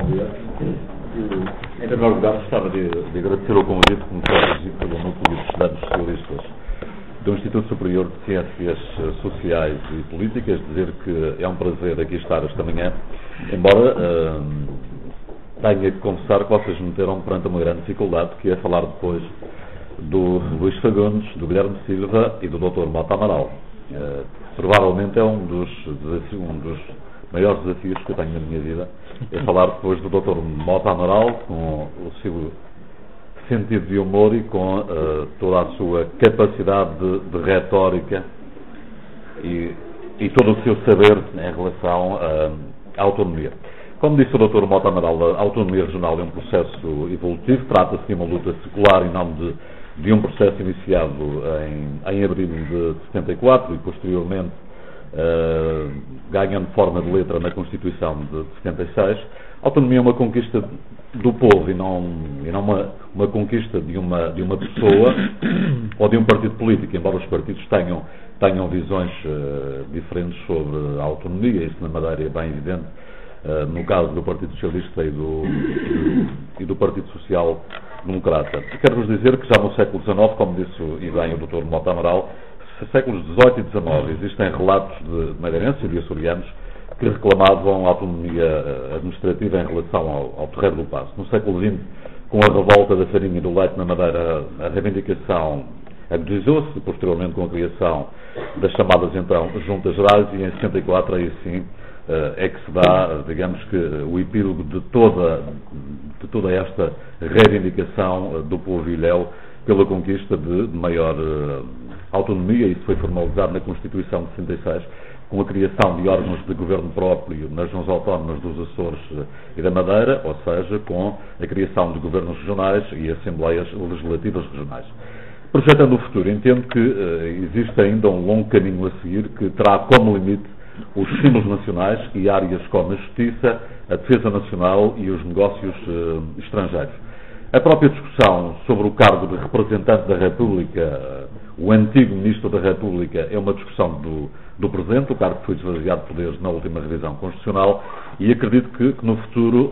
Em primeiro lugar, gostava de agradecer ao convite que me foi dirigido pelo Núcleo de Estudantes Socialistas do Instituto Superior de Ciências Sociais e Políticas, dizer que é um prazer aqui estar esta manhã, embora tenha que confessar que vocês me meteram perante uma grande dificuldade, que é falar depois do Luís Fagundes, do Guilherme Silva e do Dr. Mota Amaral. Provavelmente é um dos maiores desafios que eu tenho na minha vida, é falar depois do Dr. Mota Amaral, com o seu sentido de humor e com toda a sua capacidade de retórica e todo o seu saber em relação à autonomia. Como disse o Dr. Mota Amaral, a autonomia regional é um processo evolutivo, trata-se de uma luta secular em nome de um processo iniciado em abril de 74 e posteriormente ganhando forma de letra na Constituição de 76. A autonomia é uma conquista do povo e não uma conquista de uma pessoa ou de um partido político, embora os partidos tenham visões diferentes sobre a autonomia. Isso na Madeira é bem evidente, no caso do Partido Socialista e do Partido Social Democrata. Quero-vos dizer que já no século XIX, como disse e bem o Dr. Mota Amaral, séculos XVIII e XIX existem relatos de madeirenses e de açorianos que reclamavam autonomia administrativa em relação ao Terreiro do Paço. No século XX, com a revolta da farinha e do leite na Madeira, a reivindicação agudizou-se, posteriormente com a criação das chamadas então Juntas Gerais, e em 64 aí sim é que se dá, digamos que, o epílogo de toda esta reivindicação do povo ilhéu pela conquista de maior autonomia. Isso foi formalizado na Constituição de 66, com a criação de órgãos de governo próprio nas regiões autónomas dos Açores e da Madeira, ou seja, com a criação de governos regionais e assembleias legislativas regionais. Projetando o futuro, entendo que existe ainda um longo caminho a seguir que terá como limite os símbolos nacionais e áreas como a justiça, a defesa nacional e os negócios estrangeiros. A própria discussão sobre o cargo de representante da República, o antigo Ministro da República, é uma discussão do presente, o cargo foi esvaziado de poderes na última revisão constitucional, e acredito que no futuro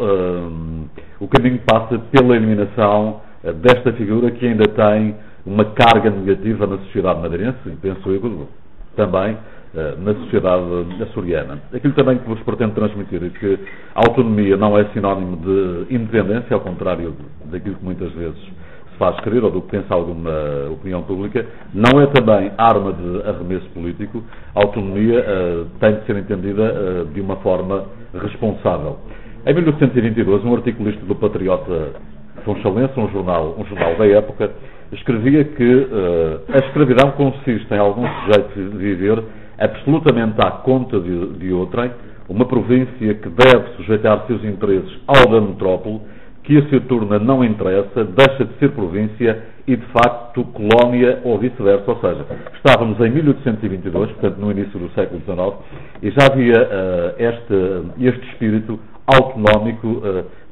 o caminho passa pela eliminação desta figura que ainda tem uma carga negativa na sociedade madeirense, e penso eu também na sociedade açoriana. Aquilo também que vos pretendo transmitir é que a autonomia não é sinónimo de independência, ao contrário daquilo que muitas vezes se faz crer ou do que pensa alguma opinião pública. Não é também arma de arremesso político. A autonomia tem de ser entendida de uma forma responsável. Em 1822, um articulista do Patriota Funchalense, um jornal da época, escrevia que a escravidão consiste em algum sujeito viver absolutamente à conta de outrem, uma província que deve sujeitar seus interesses ao da metrópole, que a seu turno não interessa, deixa de ser província e, de facto, colónia ou vice-versa. Ou seja, estávamos em 1822, portanto, no início do século XIX, e já havia este espírito autonómico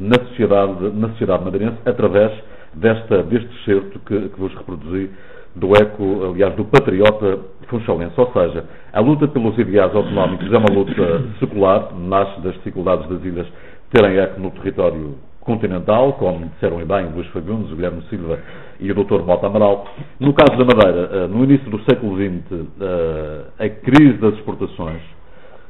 na sociedade madeirense, através deste excerto que vos reproduzi, do eco, aliás, do Patriota Funchalense. Ou seja, a luta pelos ideais autonómicos é uma luta secular, nasce das dificuldades das ilhas terem eco no território continental, como disseram bem Luís Fagundes, o Guilherme Silva e o Dr. Mota Amaral. No caso da Madeira, no início do século XX, a crise das exportações,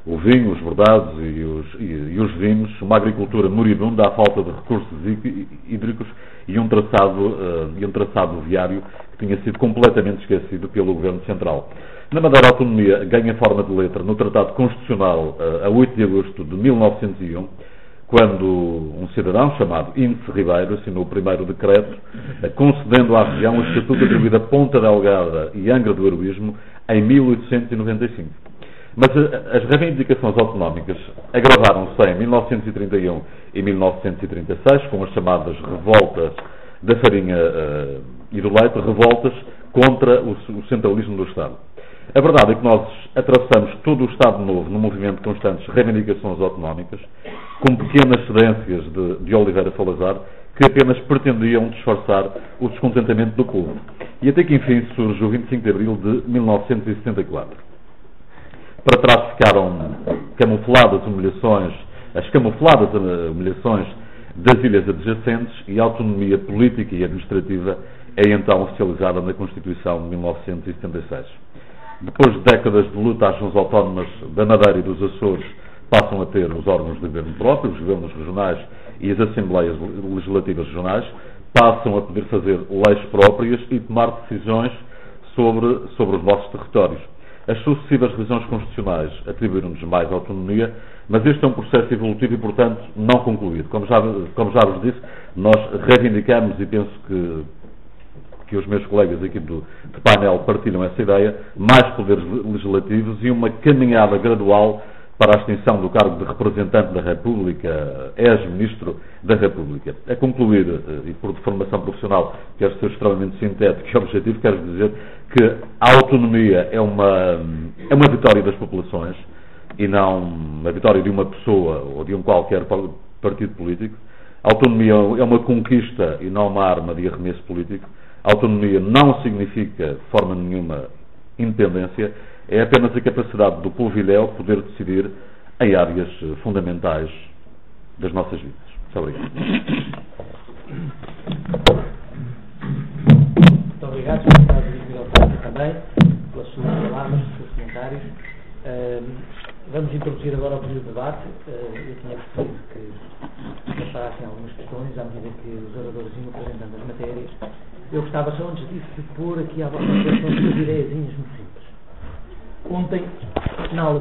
o vinho, os bordados e os vinhos, uma agricultura moribunda, a falta de recursos hídricos e um traçado viário que tinha sido completamente esquecido pelo Governo Central. Na Madeira, a autonomia ganha forma de letra no Tratado Constitucional a 8 de agosto de 1901, quando um cidadão chamado Índice Ribeiro assinou o primeiro decreto concedendo à região o estatuto atribuído a Ponta Delgada e Angra do Heroísmo em 1895. Mas as reivindicações autonómicas agravaram-se em 1931 e 1936, com as chamadas revoltas da farinha e do leite, revoltas contra o centralismo do Estado. A verdade é que nós atravessamos todo o Estado Novo num movimento de constantes reivindicações autonómicas, com pequenas cedências de Oliveira Salazar, que apenas pretendiam disfarçar o descontentamento do povo. E até que enfim surge o 25 de abril de 1974. Para trás ficaram camufladas humilhações, as camufladas humilhações das ilhas adjacentes e a autonomia política e administrativa é então oficializada na Constituição de 1976. Depois de décadas de luta, as regiões autónomas da Madeira e dos Açores passam a ter os órgãos de governo próprio, os governos regionais e as assembleias legislativas regionais, passam a poder fazer leis próprias e tomar decisões sobre os nossos territórios. As sucessivas revisões constitucionais atribuíram-nos mais autonomia, mas este é um processo evolutivo e, portanto, não concluído. Como já vos disse, nós reivindicamos, e penso que os meus colegas aqui do painel partilham essa ideia, mais poderes legislativos e uma caminhada gradual para a extinção do cargo de representante da República, ex-ministro da República. A concluir, e por formação profissional, quero ser extremamente sintético e objetivo, quero dizer que a autonomia é uma vitória das populações e não uma vitória de uma pessoa ou de um qualquer partido político. A autonomia é uma conquista e não uma arma de arremesso político. A autonomia não significa, de forma nenhuma, independência. É apenas a capacidade do povo ilhéu poder decidir em áreas fundamentais das nossas vidas. Muito obrigado. Muito obrigado, Sr. Deputado Miguel Távora, também, pelas suas palavras, pelos seus comentários. Vamos introduzir agora o período de debate. Eu tinha preferido que passassem algumas questões, à medida que os oradores iam apresentando as matérias. Eu gostava só, antes disso, de pôr aqui à vossa atenção duas ideiazinhas muito simples. Ontem, na aula